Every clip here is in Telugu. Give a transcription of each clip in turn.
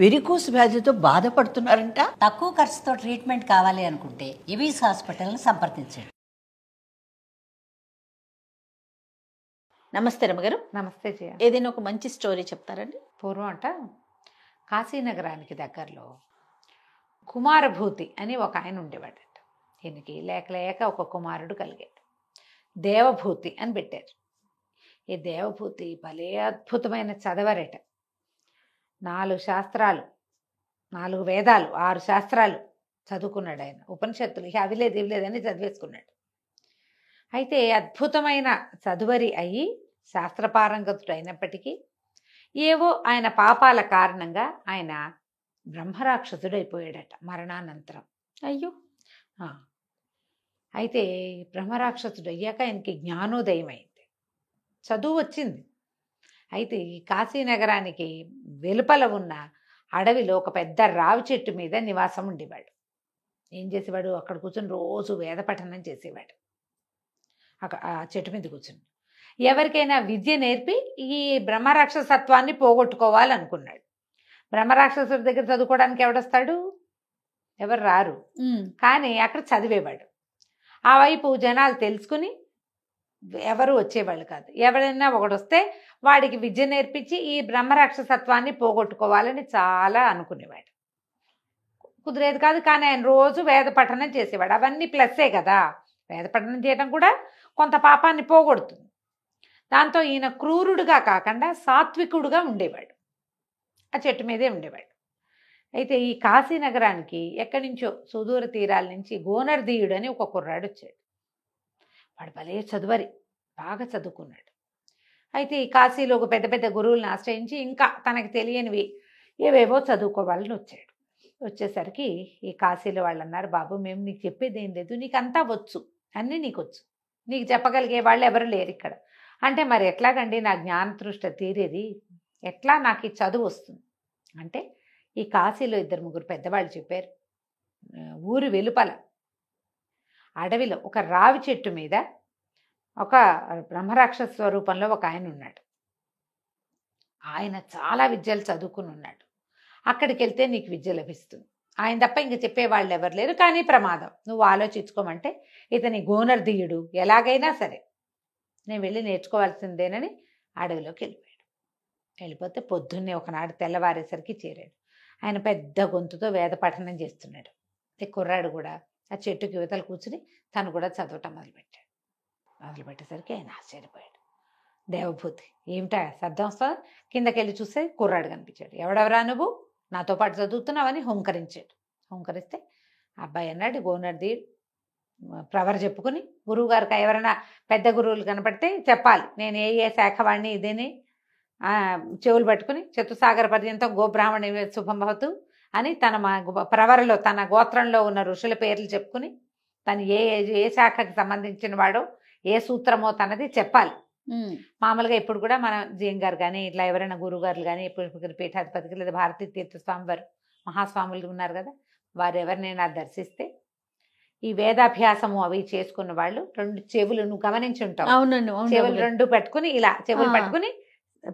వెరికోస్ వ్యాధితో బాధపడుతున్నారంట. తక్కువ ఖర్చుతో ట్రీట్మెంట్ కావాలి అనుకుంటే ఎవిస్ హాస్పిటల్ని సంప్రదించండి. నమస్తే రమగారు. నమస్తే జయ. ఏదైనా ఒక మంచి స్టోరీ చెప్తారండి? పూర్వం అంట కాశీనగరానికి దగ్గరలో కుమారభూతి అని ఒక ఆయన ఉండేవాడట. ఈయనకి లేక లేక ఒక కుమారుడు కలిగాడు. దేవభూతి అని పెట్టారు. ఈ దేవభూతి భలే అద్భుతమైన చదవరట. 4 శాస్త్రాలు, 4 వేదాలు, 6 శాస్త్రాలు చదువుకున్నాడు ఆయన. ఉపనిషత్తులు ఇక అవి లేదు ఇవి లేదని చదివేసుకున్నాడు. అయితే అద్భుతమైన చదువరి అయ్యి శాస్త్రపారంగతుడు అయినప్పటికీ ఏవో ఆయన పాపాల కారణంగా ఆయన బ్రహ్మరాక్షసుడు అయిపోయాడట మరణానంతరం. అయ్యో. అయితే బ్రహ్మరాక్షసుడు అయ్యాక ఆయనకి జ్ఞానోదయం అయింది, చదువు వచ్చింది. అయితే ఈ కాశీనగరానికి వెలుపల ఉన్న అడవిలో ఒక పెద్ద రావి చెట్టు మీద నివాసం ఉండేవాడు. ఏం చేసేవాడు? అక్కడ కూర్చొని రోజు వేద పఠనం చేసేవాడు. ఆ చెట్టు మీద కూర్చుని ఎవరికైనా విద్య నేర్పి ఈ బ్రహ్మరాక్షసత్వాన్ని పోగొట్టుకోవాలనుకున్నాడు. బ్రహ్మరాక్షసుడి దగ్గర చదువుకోవడానికి ఎవడొస్తాడు? ఎవరు రారు. కానీ అక్కడ చదివేవాడు. ఆ వైపు జనాలు తెలుసుకుని ఎవరు వచ్చేవాళ్ళు కాదు. ఎవరైనా ఒకడొస్తే వాడికి విద్య నేర్పించి ఈ బ్రహ్మరాక్షసత్వాన్ని పోగొట్టుకోవాలని చాలా అనుకునేవాడు. కుదిరేది కాదు. కానీ ఆయన రోజు వేద పఠనం చేసేవాడు. అవన్నీ ప్లస్సే కదా. వేద పఠనం చేయడం కూడా కొంత పాపాన్ని పోగొడుతుంది. దాంతో ఈయన క్రూరుడుగా కాకుండా సాత్వికుడుగా ఉండేవాడు. ఆ చెట్టు మీదే ఉండేవాడు. అయితే ఈ కాశీనగరానికి ఎక్కడి నుంచో సుదూర తీరాల నుంచి గోనర్దీయుడు అని ఒక కుర్రాడు వచ్చాడు. వాడు భలే చదువరి, బాగా చదువుకున్నాడు. అయితే ఈ కాశీలో ఒక పెద్ద పెద్ద గురువులను ఆశ్రయించి ఇంకా తనకు తెలియనివి ఏవేవో చదువుకోవాలని వచ్చాడు. వచ్చేసరికి ఈ కాశీలో వాళ్ళు అన్నారు, బాబు మేము నీకు చెప్పేది ఏం లేదు, నీకు అంతా వచ్చు, అన్నీ నీకు వచ్చు, నీకు చెప్పగలిగే వాళ్ళు ఎవరు లేరు ఇక్కడ. అంటే మరి ఎట్లాగండి నా జ్ఞానతృష్ట తీరేది, ఎట్లా నాకు ఈ చదువు వస్తుంది అంటే ఈ కాశీలో 2-3 పెద్దవాళ్ళు చెప్పారు. ఊరి వెలుపల అడవిలో ఒక రావి చెట్టు మీద ఒక బ్రహ్మరాక్షస స్వరూపంలో ఒక ఆయన ఉన్నాడు. ఆయన చాలా విద్యలు చదువుకుని ఉన్నాడు. అక్కడికి వెళ్తే నీకు విద్య లభిస్తుంది. ఆయన తప్ప ఇంక చెప్పేవాళ్ళు ఎవరు లేరు. కానీ ప్రమాదం, నువ్వు ఆలోచించుకోమంటే ఇతని గోనర్దీయుడు ఎలాగైనా సరే నేను వెళ్ళి నేర్చుకోవాల్సిందేనని అడవిలోకి వెళ్ళిపోయాడు. వెళ్ళిపోతే పొద్దున్నే ఒకనాడు తెల్లవారేసరికి చేరాడు. ఆయన పెద్ద గొంతుతో వేద పఠనం చేస్తున్నాడు. కుర్రాడు కూడా ఆ చెట్టుకి యువతలు కూర్చుని తను కూడా చదవటం మొదలుపెట్టేసరికి ఆయన ఆశ్చర్యపోయాడు. దేవభూతి ఏమిటా శబ్దం వస్తుంది? కిందకెళ్ళి చూస్తే కుర్రాడు కనిపించాడు. ఎవడెవరా నువ్వు, నాతో పాటు చదువుతున్నావని హుంకరించాడు. హుంకరిస్తే అబ్బాయి అన్నాడు, గోనర్దీయుడు ప్రవర చెప్పుకుని గురువుగారికి ఎవరైనా పెద్ద గురువులు కనపడితే చెప్పాలి, నేను ఏ శాఖ వాడిని ఇదేని చెవులు పట్టుకుని చతుసాగర పర్యంతం గోబ్రాహ్మణి శుభం భవతు అని తన ప్రవరలో తన గోత్రంలో ఉన్న ఋషుల పేర్లు చెప్పుకుని తను ఏ శాఖకు సంబంధించిన వాడో ఏ సూత్రమో తనది చెప్పాలి. మామూలుగా ఇప్పుడు కూడా మన జీఎం గారు కానీ ఇట్లా ఎవరైనా గురువుగారులు కానీ ఇప్పుడు పీఠాధిపతికి లేదా భారతీ తీర్థస్వామి వారు మహాస్వాములు ఉన్నారు కదా, వారు ఎవరినైనా దర్శిస్తే ఈ వేదాభ్యాసము అవి చేసుకున్న వాళ్ళు 2 చెవులు నువ్వు గమనించి ఉంటావు. అవునండి. చెవులు 2 పెట్టుకుని ఇలా చెవులు పట్టుకుని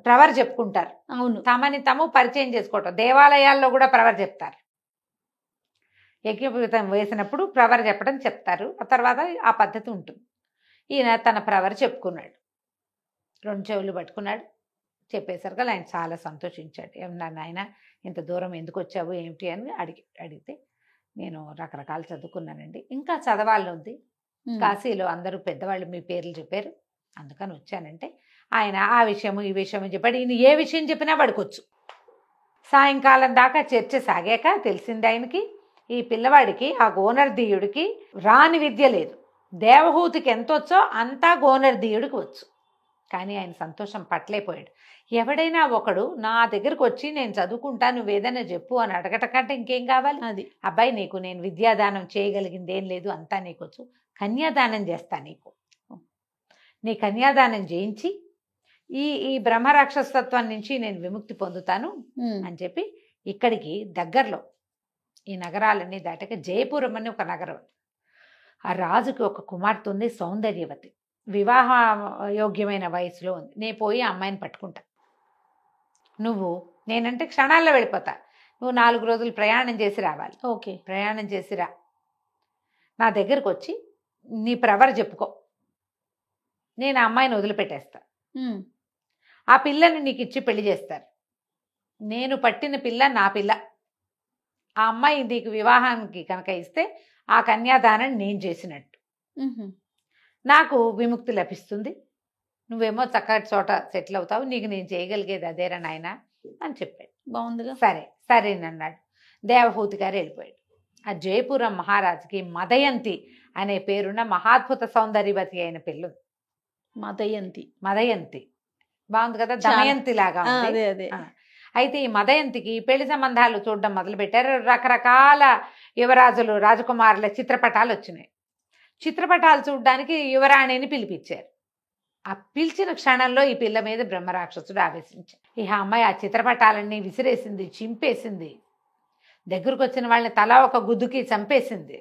ప్రవర చెప్పుకుంటారు. అవును. తమని తాము పరిచయం చేసుకోవటం. దేవాలయాల్లో కూడా ప్రవర చెప్తారు. యజ్ఞోపవీతం వేసినప్పుడు ప్రవర చెప్పడం చెప్తారు. ఆ తర్వాత ఆ పద్ధతి ఉంటుంది. ఈయన తన ప్రవర చెప్పుకున్నాడు. 2 చెవులు పట్టుకున్నాడు. చెప్పేసరికి ఆయన చాలా సంతోషించాడు. ఏమన్నా నాయన ఇంత దూరం ఎందుకు వచ్చావు ఏమిటి అని అడిగితే నేను రకరకాలు చదువుకున్నానండి, ఇంకా చదవాలని ఉంది, కాశీలో అందరూ పెద్దవాళ్ళు మీ పేర్లు చెప్పారు అందుకని వచ్చానంటే ఆయన ఆ విషయము ఈ విషయము చెప్పాడు. ఈయన ఏ విషయం చెప్పినా పడుకోవచ్చు. సాయంకాలం దాకా చర్చ సాగాక తెలిసింది ఆయనకి ఈ పిల్లవాడికి ఆ గోనర్దీయుడికి రాని విద్య లేదు. దేవహూతికి ఎంత వచ్చో అంతా గోనర్దీయుడికి వచ్చు. కానీ ఆయన సంతోషం పట్టలేకపోయాడు. ఎవడైనా ఒకడు నా దగ్గరకు వచ్చి నేను చదువుకుంటా నువ్వేదైనా చెప్పు అని అడగట కంటే ఇంకేం కావాలి? అది అబ్బాయి నీకు నేను విద్యాదానం చేయగలిగింది ఏం లేదు, అంతా నీకొచ్చు, కన్యాదానం చేస్తా, నీ కన్యాదానం చేయించి ఈ బ్రహ్మరాక్షసత్వం నుంచి నేను విముక్తి పొందుతాను అని చెప్పి ఇక్కడికి దగ్గరలో ఈ నగరాలన్నీ దాటక జయపురం అని ఒక నగరం. ఆ రాజుకి ఒక కుమార్తె ఉంది, సౌందర్యవతి, వివాహ యోగ్యమైన వయసులో ఉంది. నేను పోయి ఆ అమ్మాయిని పట్టుకుంటా, నువ్వు నేనంటే క్షణాల్లో వెళ్ళిపోతా, నువ్వు 4 రోజులు ప్రయాణం చేసి రావాలి. ఓకే. ప్రయాణం చేసి రా, నా దగ్గరకు వచ్చి నీ ప్రవర్ చెప్పుకో, నేను ఆ అమ్మాయిని వదిలిపెట్టేస్తా. ఆ పిల్లని నీకు ఇచ్చి పెళ్లి చేస్తారు. నేను పట్టిన పిల్ల నా పిల్ల. ఆ అమ్మాయి నీకు వివాహానికి కనుక ఇస్తే ఆ కన్యాదానం నేను చేసినట్టు, నాకు విముక్తి లభిస్తుంది. నువ్వేమో చక్కటి చోట సెటిల్ అవుతావు. నీకు నేను చేయగలిగేది అదేరా నాయన అని చెప్పాడు. బాగుందిగా. సరే సరేనన్నాడు. దేవహూతి గారు వెళ్ళిపోయాడు. ఆ జయపురం మహారాజుకి మదయంతి అనే పేరున్న మహాద్భుత సౌందర్యవతి అయిన పిల్ల. మదయంతి బాగుంది కదా, దమయంతి లాగా ఉంది. అదే అదే. అయితే ఈ మదయంతికి పెళ్లి సంబంధాలు చూడడం మొదలుపెట్టారు. రకరకాల యువరాజులు రాజకుమారుల చిత్రపటాలు వచ్చినాయి. చిత్రపటాలు చూడడానికి యువరాణిని పిలిపించారు. ఆ పిలిచిన క్షణంలో ఈ పిల్ల మీద బ్రహ్మరాక్షసుడు ఆవేశించాడు. ఈ అమ్మాయి ఆ చిత్రపటాలన్నీ విసిరేసింది, చింపేసింది. దగ్గరకు వచ్చిన వాళ్ళని తలా ఒక గుద్దుకి చంపేసింది.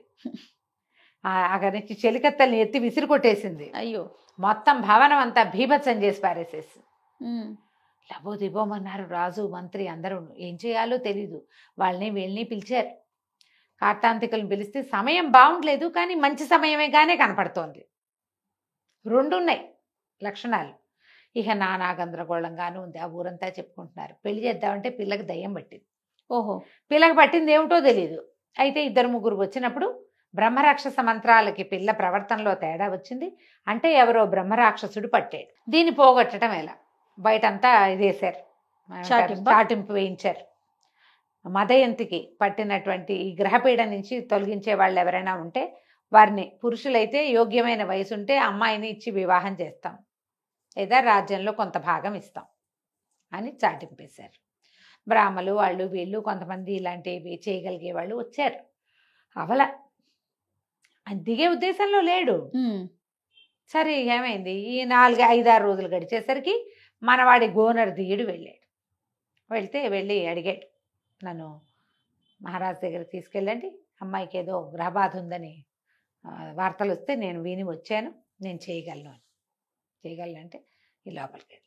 అక్కడి నుంచి చెలికత్తల్ని ఎత్తి విసిరి కొట్టేసింది. అయ్యో. మొత్తం భవనం అంతా భీభత్సం చేసి పారేసేసి లబోదిబోమన్నారు రాజు మంత్రి అందరూ. ఏం చేయాలో తెలీదు. వాళ్ళని వీళ్ళని పిలిచారు. కార్తాంతికులను పిలిస్తే సమయం బాగుండలేదు, కానీ మంచి సమయమేగానే కనపడుతోంది. రెండున్నాయి లక్షణాలు. ఇక నానా గందరగోళంగానూ ఉంది. ఆ ఊరంతా చెప్పుకుంటున్నారు. పెళ్లి చేద్దామంటే పిల్లకి దయ్యం పట్టింది. ఓహో. పిల్లకి పట్టింది ఏమిటో తెలియదు. అయితే 2-3 వచ్చినప్పుడు బ్రహ్మరాక్షస మంత్రాలకి పిల్ల ప్రవర్తనలో తేడా వచ్చింది. అంటే ఎవరో బ్రహ్మరాక్షసుడు పట్టాడు. దీన్ని పోగొట్టడం ఎలా? బయటంతా ఇదేశారు, చాటింపు వేయించారు. మదయంతికి పట్టినటువంటి ఈ గ్రహపీడ నుంచి తొలగించే వాళ్ళు ఎవరైనా ఉంటే వారిని, పురుషులైతే యోగ్యమైన వయసు ఉంటే అమ్మాయిని ఇచ్చి వివాహం చేస్తాం, లేదా రాజ్యంలో కొంత భాగం ఇస్తాం అని చాటింపేశారు. బ్రాహ్మలు వాళ్ళు వీళ్ళు కొంతమంది ఇలాంటివి చేయగలిగే వాళ్ళు వచ్చారు. అవల దిగే ఉద్దేశంలో లేడు. సరే ఏమైంది? ఈ 4-5-6 రోజులు గడిచేసరికి మనవాడి గోనర్ దియుడు వెళ్ళాడు. వెళ్ళి అడిగాడు, నన్ను మహారాజు దగ్గరికి తీసుకెళ్ళండి, అమ్మాయికి ఏదో గ్రహబాధ ఉందని వార్తలు వస్తే నేను విని వచ్చాను, నేను చేయగలనంటే ఈ లోపలికి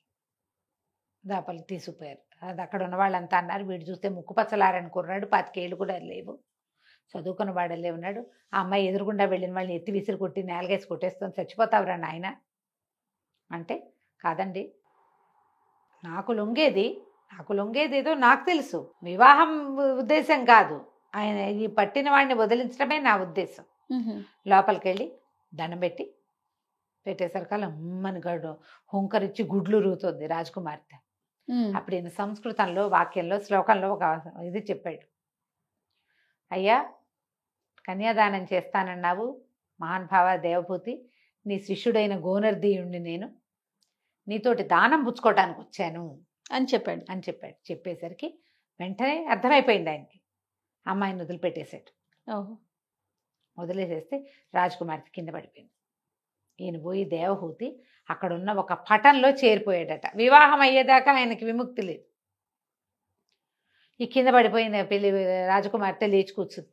తీసుకుపోయారు. అది అక్కడ ఉన్న వాళ్ళంతా అన్నారు, వీడు చూస్తే ముక్కుపచ్చలారని కుర్రాడు, 25 ఏళ్ళు కూడా లేవు, చదువుకున్న వాడలే ఉన్నాడు. ఆ అమ్మాయి ఎదురుగుండా వెళ్ళిన వాళ్ళని ఎత్తి విసిరి కొట్టి నేలగేసి కొట్టేస్తుంది, చచ్చిపోతావురా నాయన అంటే, కాదండి నాకు లొంగేది ఏదో నాకు తెలుసు, వివాహం ఉద్దేశం కాదు, ఆయన ఈ పట్టిన వాడిని వదిలించడమే నా ఉద్దేశం. లోపలికి వెళ్ళి దండం పెట్టేసరికల్లా అమ్మని గడు హుంకరిచ్చి గుడ్లు రూతుంది రాజకుమార్తె. అప్పుడు ఈయన సంస్కృతంలో వాక్యంలో శ్లోకంలో ఒక ఇది చెప్పాడు, అయ్యా కన్యాదానం చేస్తానన్నావు మహానుభావ దేవభూతి, నీ శిష్యుడైన గోనర్దీయుణ్ణి నేను, నీతోటి దానం పుచ్చుకోవటానికి వచ్చాను అని చెప్పాడు. చెప్పేసరికి వెంటనే అర్థమైపోయింది ఆయనకి. అమ్మాయిని వదిలిపెట్టేశాడు. వదిలేసేస్తే రాజకుమార్తె కింద పడిపోయింది. ఈయన పోయి దేవహూతి అక్కడున్న ఒక పటంలో చేరిపోయాడట. వివాహం అయ్యేదాకా ఆయనకి విముక్తి లేదు. ఈ కింద పడిపోయిన పెళ్లి రాజకుమార్తె లేచి కూర్చుంది,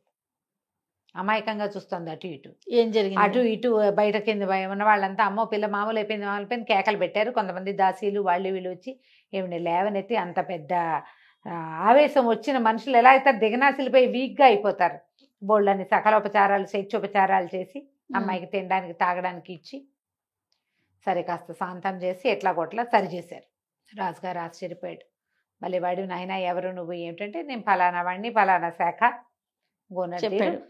అమాయకంగా చూస్తుంది అటు ఇటు. ఏం జరిగింది? అటు ఇటు బయట కింద ఉన్న వాళ్ళంతా అమ్మో పిల్ల మామూలు అయిపోయింది కేకలు పెట్టారు. కొంతమంది దాసీలు వాళ్ళు వీళ్ళు వచ్చి ఏమిటి లేవనెత్తి, అంత పెద్ద ఆవేశం వచ్చిన మనుషులు ఎలా అవుతారు, దిగనాసిలిపోయి వీక్గా అయిపోతారు. బోళ్ళని సకలోపచారాలు శైత్యోపచారాలు చేసి అమ్మాయికి తినడానికి తాగడానికి ఇచ్చి సరే కాస్త శాంతం చేసి ఎట్లా కొట్లా సరి చేశారు. రాజుగారు ఆశ్చర్యపోయాడు, మళ్ళీ వాడి నాయన ఎవరు నువ్వు ఏమిటంటే, నేను ఫలానా వాడిని ఫలానా శాఖ గోనర్దీయుడు,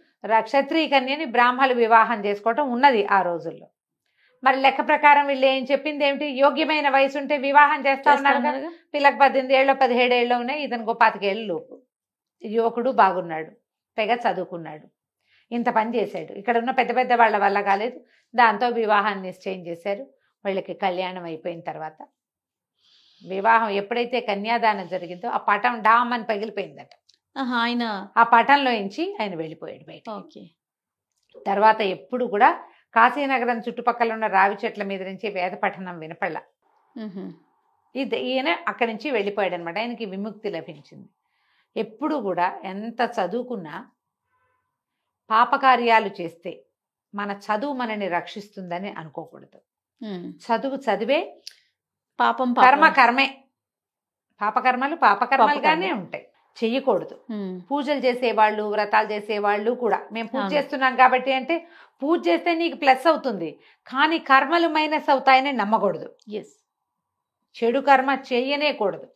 క్షత్రియ కన్యని బ్రాహ్మలు వివాహం చేసుకోవటం ఉన్నది ఆ రోజుల్లో. మరి లెక్క ప్రకారం వీళ్ళు ఏం చెప్పింది ఏమిటి, యోగ్యమైన వయసు ఉంటే వివాహం చేస్తా ఉన్నారు కదా. పిల్లకి 18 ఏళ్ళు 17 ఏళ్ళు ఉన్నాయి, ఇతనికి 25 ఏళ్ళు లోపు. యువకుడు బాగున్నాడు, పైగా చదువుకున్నాడు, ఇంత పని చేశాడు. ఇక్కడ ఉన్న పెద్ద పెద్ద వాళ్ళ వల్ల కాలేదు, దాంతో వివాహాన్ని నిశ్చయం చేశారు. వాళ్ళకి కళ్యాణం అయిపోయిన తర్వాత వివాహం ఎప్పుడైతే కన్యాదానం జరిగిందో ఆ పటం డామ్ అని పగిలిపోయిందట. ఆయన ఆ పటంలో నుంచి ఆయన వెళ్ళిపోయాడు బయట. తర్వాత ఎప్పుడు కూడా కాశీనగరం చుట్టుపక్కల ఉన్న రావి చెట్ల మీద నుంచి వేద పఠనం వినపళ్ళ. ఈయన అక్కడి నుంచి వెళ్ళిపోయాడు అనమాట. ఆయనకి విముక్తి లభించింది. ఎప్పుడు కూడా ఎంత చదువుకున్నా పాపకార్యాలు చేస్తే మన చదువు మనని రక్షిస్తుందని అనుకోకూడదు. చదివే పాపం కర్మే, పాపకర్మలుగానే ఉంటాయి. చెయ్యకూడదు. ఉమ్, పూజలు చేసేవాళ్ళు, వ్రతాలు చేసేవాళ్ళు కూడా మేము పూజ అవును. చేస్తున్నాం కాబట్టి అంటే పూజ చేస్తే నీకు ప్లస్ అవుతుంది, కానీ కర్మలు మైనస్ అవుతాయని నమ్మకూడదు. yes. చెడు కర్మ చేయనే కూడదు.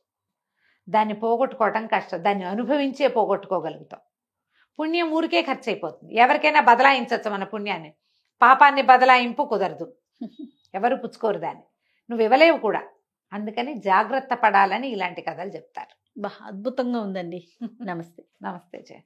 దాన్ని పోగొట్టుకోవటం కష్టం, దాన్ని అనుభవించే పోగొట్టుకోగలుగుతాం. పుణ్యం ఊరికే ఖర్చు అయిపోతుంది. ఎవరికైనా బదలాయించవచ్చు మన పుణ్యాన్ని, పాపాన్ని బదలాయింపు కుదరదు, ఎవరు పుచ్చుకోరు దాన్ని, నువ్వు ఇవ్వలేవు కూడా. అందుకని జాగ్రత్త పడాలని ఇలాంటి కథలు చెప్తారు. బా అద్భుతంగా ఉందండి. నమస్తే. నమస్తే జయ.